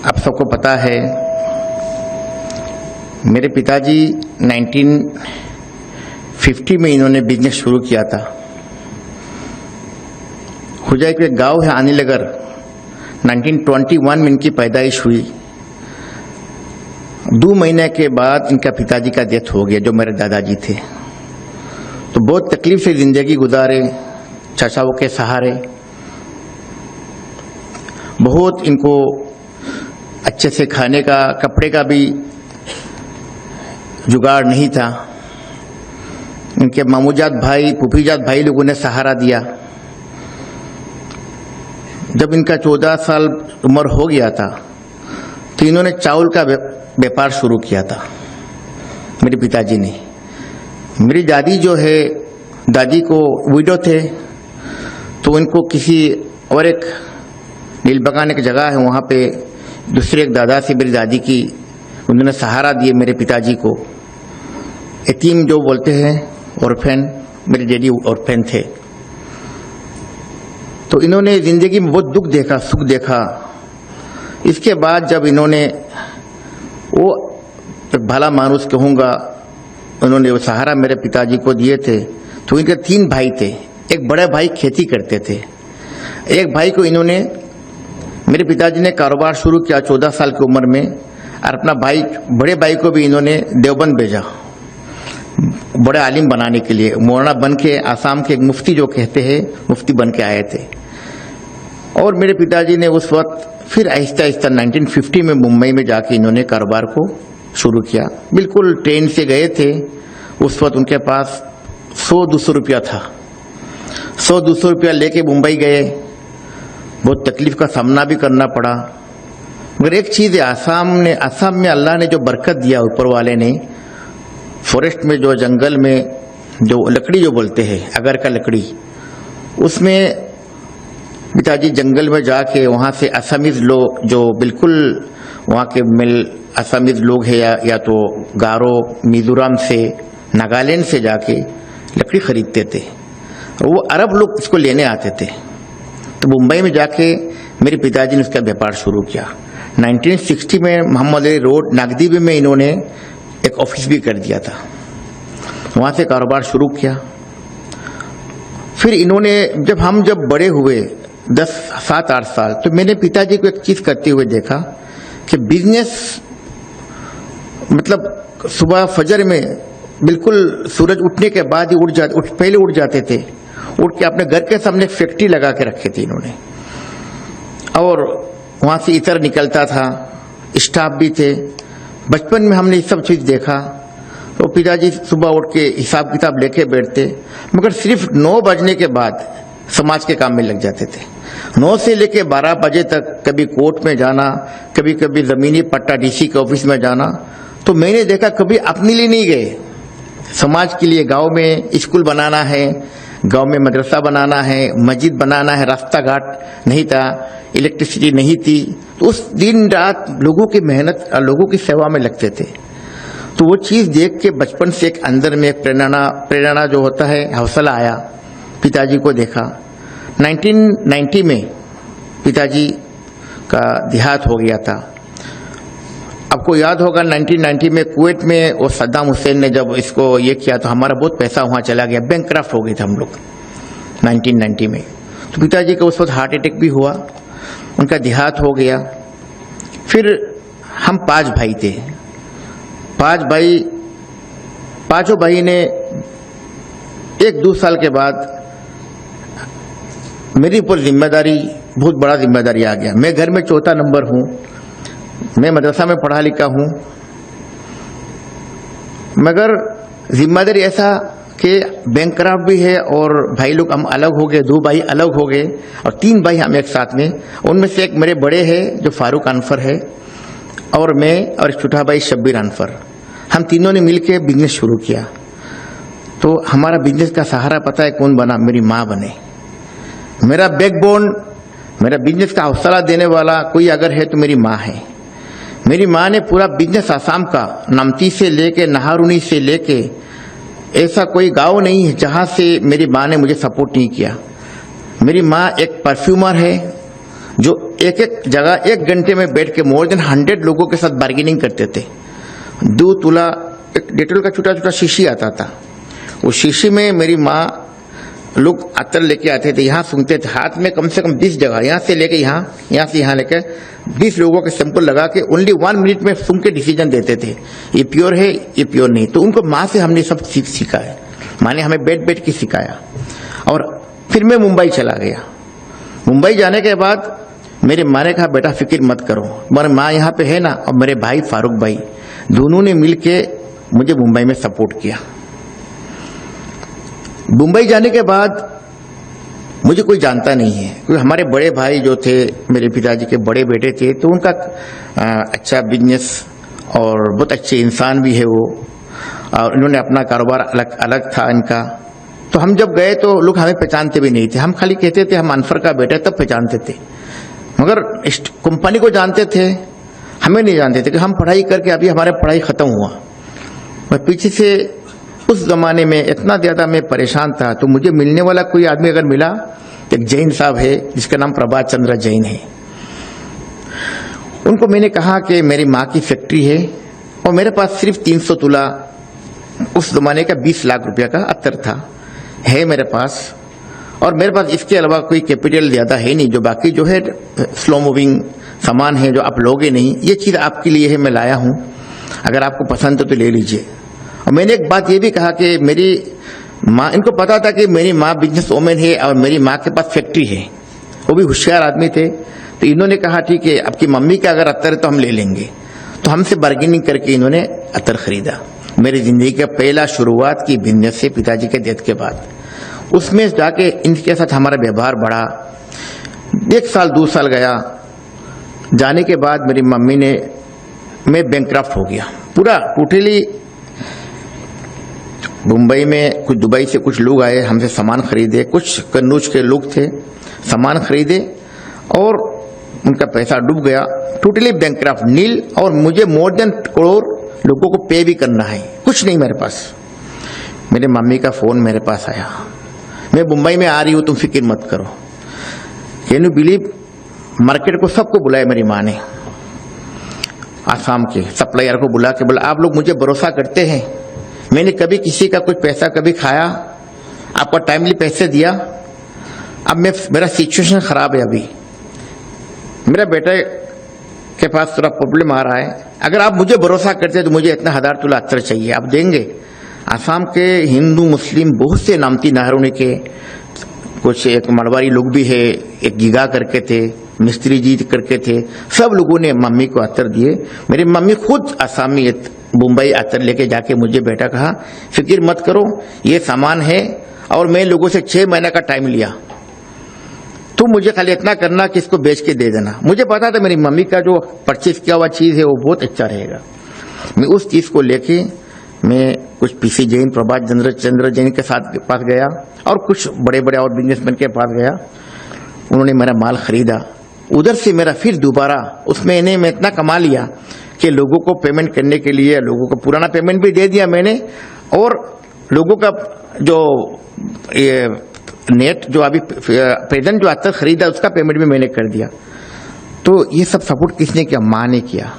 आप सबको पता है मेरे पिताजी 1950 में इन्होंने बिजनेस शुरू किया था। खुजाई के गांव है आनीनगर, 1921 में इनकी पैदाइश हुई। 2 महीने के बाद इनका पिताजी का डेथ हो गया, जो मेरे दादाजी थे। तो बहुत तकलीफ से जिंदगी गुजारे चाचाओं के सहारे। बहुत इनको अच्छे से खाने का, कपड़े का भी जुगाड़ नहीं था। इनके मामूजात भाई, फूफीजात भाई लोगों ने सहारा दिया। जब इनका 14 साल उम्र हो गया था तो इन्होंने चावल का व्यापार शुरू किया था मेरे पिताजी ने। मेरी दादी जो है, दादी को विडो थे, तो इनको किसी और एक नीलबगान एक जगह है, वहाँ पे दूसरे एक दादा से मेरी दादी की उन्होंने सहारा दिए मेरे पिताजी को। यतीम जो बोलते हैं, ऑर्फेन, मेरे डैडी ऑर्फेन थे। तो इन्होंने जिंदगी में बहुत दुख देखा, सुख देखा। इसके बाद जब इन्होंने वो एक भला मानुस कहूँगा, उन्होंने वो सहारा मेरे पिताजी को दिए थे। तो इनके 3 भाई थे। एक बड़े भाई खेती करते थे, एक भाई को इन्होंने, मेरे पिताजी ने कारोबार शुरू किया 14 साल की उम्र में, और अपना भाई, बड़े भाई को भी इन्होंने देवबंद भेजा बड़े आलिम बनाने के लिए। मौलाना बन के, आसाम के एक मुफ्ती जो कहते हैं, मुफ्ती बन के आए थे। और मेरे पिताजी ने उस वक्त फिर आहिस्ता आहिस्ता 1950 में मुंबई में जाके इन्होंने कारोबार को शुरू किया। बिल्कुल ट्रेन से गए थे। उस वक्त उनके पास 100-200 रुपया था। 100-200 रुपया लेके मुंबई गए। बहुत तकलीफ का सामना भी करना पड़ा। मगर एक चीज़ है, आसाम में अल्लाह ने जो बरकत दिया ऊपर वाले ने, फॉरेस्ट में, जो जंगल में जो लकड़ी जो बोलते हैं, अगर का लकड़ी, उसमें पिताजी जंगल में जाके वहाँ से असमीज लोग, जो बिल्कुल वहाँ के मिल असमीज लोग हैं, या तो गारो, मिजोरम से, नागालैंड से जाके लकड़ी खरीदते थे। वो अरब लोग इसको लेने आते थे। तो मुंबई में जाके मेरे पिताजी ने उसका व्यापार शुरू किया। 1960 में मोहम्मद अली रोड नागदीबी में इन्होंने एक ऑफिस भी कर दिया था। वहाँ से कारोबार शुरू किया। फिर इन्होंने, जब बड़े हुए 7-8 साल, तो मैंने पिताजी को एक चीज़ करते हुए देखा कि बिजनेस, मतलब सुबह फजर में बिल्कुल सूरज उठने के बाद ही पहले उठ जाते थे। उठ के अपने घर के सामने फैक्ट्री लगा के रखे थे इन्होंने, और वहाँ से इतर निकलता था, स्टाफ भी थे। बचपन में हमने ये सब चीज़ देखा। तो पिताजी सुबह उठ के हिसाब किताब लेके बैठते, मगर सिर्फ 9 बजने के बाद समाज के काम में लग जाते थे। 9 से लेके 12 बजे तक कभी कोर्ट में जाना, कभी कभी ज़मीनी पट्टा डीसी के ऑफिस में जाना। तो मैंने देखा कभी अपने लिए नहीं गए, समाज के लिए। गांव में स्कूल बनाना है, गांव में मदरसा बनाना है, मस्जिद बनाना है, रास्ता घाट नहीं था, इलेक्ट्रिसिटी नहीं थी। तो उस दिन रात लोगों की मेहनत और लोगों की सेवा में लगते थे। तो वो चीज़ देख के बचपन से एक अंदर में एक प्रेरणा जो होता है, हौसला आया। पिताजी को देखा। 1990 में पिताजी का देहांत हो गया था। आपको याद होगा 1990 में कुवैत में वो सद्दाम हुसैन ने जब इसको ये किया तो हमारा बहुत पैसा वहाँ चला गया, बैंकक्रफ्ट हो गए थे हम लोग 1990 में। तो पिताजी का उस वक्त हार्ट अटैक भी हुआ, उनका देहांत हो गया। फिर हम 5 भाई थे। 5 भाई, पाँचों भाई ने 1-2 साल के बाद मेरी ऊपर जिम्मेदारी, बहुत बड़ा जिम्मेदारी आ गया। मैं घर में चौथा नंबर हूँ। मैं मदरसा में पढ़ा लिखा हूँ, मगर जिम्मेदारी ऐसा कि बैंकक्रफ्ट भी है और भाई लोग हम अलग हो गए, 2 भाई अलग हो गए और 3 भाई हम एक साथ में। उनमें से एक मेरे बड़े हैं जो फारूक अनफर है, और मैं और एक छोटा भाई शब्बीर अनफर। हम तीनों ने मिलकर बिजनेस शुरू किया। तो हमारा बिजनेस का सहारा पता है कौन बना? मेरी माँ बने। मेरा बैकबोन, मेरा बिजनेस का हौसला देने वाला कोई अगर है तो मेरी माँ है। मेरी माँ ने पूरा बिजनेस आसाम का, नमती से लेके नहारुनी से लेके, ऐसा कोई गांव नहीं है जहाँ से मेरी माँ ने मुझे सपोर्ट नहीं किया। मेरी माँ एक परफ्यूमर है जो एक एक जगह 1 घंटे में बैठ के मोर देन 100 लोगों के साथ बार्गेनिंग करते थे। 2 तुला एक डेटोल का छोटा छोटा शीशी आता था, उस शीशी में मेरी माँ लोग अत्तर लेके आते थे, यहाँ सूंघते थे, हाथ में कम से कम 20 जगह, यहाँ से लेके यहाँ से यहाँ लेके 20 लोगों के सैंपल लगा के ओनली 1 मिनट में सूंघ के डिसीजन देते थे, ये प्योर है ये प्योर नहीं। तो उनको माँ से हमने सब सीखा है, माँ ने हमें बैठ के सिखाया। और फिर मैं मुंबई चला गया। मुंबई जाने के बाद मेरे माँ ने कहा बेटा फिक्र मत करो, मेरी माँ यहाँ पे है ना, और मेरे भाई फारूक भाई दोनों ने मिल के मुझे मुंबई में सपोर्ट किया। मुंबई जाने के बाद मुझे कोई जानता नहीं है, क्योंकि हमारे बड़े भाई जो थे मेरे पिताजी के बड़े बेटे थे, तो उनका अच्छा बिजनेस और बहुत अच्छे इंसान भी है वो, और इन्होंने अपना कारोबार अलग अलग था इनका। तो हम जब गए तो लोग हमें पहचानते भी नहीं थे, हम खाली कहते थे हम अनफर का बेटा, तब पहचानते थे, मगर इस कंपनी को जानते थे, हमें नहीं जानते थे कि हम पढ़ाई करके अभी हमारा पढ़ाई खत्म हुआ। मैं पीछे से उस जमाने में इतना ज्यादा मैं परेशान था, तो मुझे मिलने वाला कोई आदमी अगर मिला तो एक जैन साहब है जिसका नाम प्रभात चंद्र जैन है। उनको मैंने कहा कि मेरी माँ की फैक्ट्री है और मेरे पास सिर्फ 300 तुला उस जमाने का 20 लाख रुपया का अत्तर था, है मेरे पास, और मेरे पास इसके अलावा कोई कैपिटल ज्यादा है नहीं, जो बाकी जो है स्लो मूविंग सामान है जो आप लोगे नहीं, ये चीज आपके लिए है, मैं लाया हूं, अगर आपको पसंद है तो ले लीजिए। और मैंने एक बात ये भी कहा कि मेरी माँ, इनको पता था कि मेरी माँ बिजनेस वोमेन है और मेरी माँ के पास फैक्ट्री है, वो भी होशियार आदमी थे, तो इन्होंने कहा ठीक है आपकी मम्मी का अगर अत्तर है तो हम ले लेंगे। तो हमसे बार्गेनिंग करके इन्होंने अत्तर खरीदा। मेरी जिंदगी का पहला शुरुआत की बिजनेस से पिताजी के डेथ के बाद, उसमें जाके इनके साथ हमारा व्यवहार बढ़ा। 1 साल 2 साल गया, जाने के बाद मेरी मम्मी ने, मैं बैंकक्रफ्ट हो गया पूरा टोटली। मुंबई में कुछ दुबई से कुछ लोग आए, हमसे सामान खरीदे, कुछ कन्नौज के लोग थे, सामान खरीदे और उनका पैसा डूब गया, टोटली बैंकक्रफ्ट नील। और मुझे मोर देन करोड़ लोगों को पे भी करना है, कुछ नहीं मेरे पास। मेरे मम्मी का फोन मेरे पास आया, मैं मुंबई में आ रही हूं, तुम फिक्र मत करो। कैन यू बिलीव, मार्केट को सबको बुलाया मेरी माँ ने, आसाम के सप्लायर को बुला के बोला आप लोग मुझे भरोसा करते हैं, मैंने कभी किसी का कुछ पैसा कभी खाया, आपका टाइमली पैसे दिया, अब मेरा सिचुएशन खराब है, अभी मेरा बेटे के पास थोड़ा प्रॉब्लम आ रहा है, अगर आप मुझे भरोसा करते हैं तो मुझे इतना 1000 तुला अत्तर चाहिए, आप देंगे? आसाम के हिंदू मुस्लिम बहुत से नामती नाहरों के, कुछ एक मरवाड़ी लोग भी है, एक गिगा करके थे, मिस्त्री जी करके थे, सब लोगों ने मम्मी को अत्तर दिए। मेरी मम्मी खुद आसामी मुंबई अत्तर लेके जाके मुझे बेटा कहा फिक्र मत करो, ये सामान है, और मैं लोगों से 6 महीने का टाइम लिया, तुम मुझे खाली इतना करना कि इसको बेच के दे देना। मुझे पता था मेरी मम्मी का जो परचेज किया हुआ चीज है वो बहुत अच्छा रहेगा। मैं उस चीज को लेके मैं कुछ पीसी जैन, प्रभात चंद्र जैन के साथ पास गया और कुछ बड़े बड़े और बिजनेसमैन के पास गया, उन्होंने मेरा माल खरीदा। उधर से मेरा फिर दोबारा उसमें इन्हें मैं इतना कमा लिया कि लोगों को पेमेंट करने के लिए, लोगों को पुराना पेमेंट भी दे दिया मैंने, और लोगों का जो ये नेट जो अभी प्रेजेंट जो अत्तर खरीदा उसका पेमेंट भी मैंने कर दिया। तो ये सब सपोर्ट किसने किया? माँ ने किया।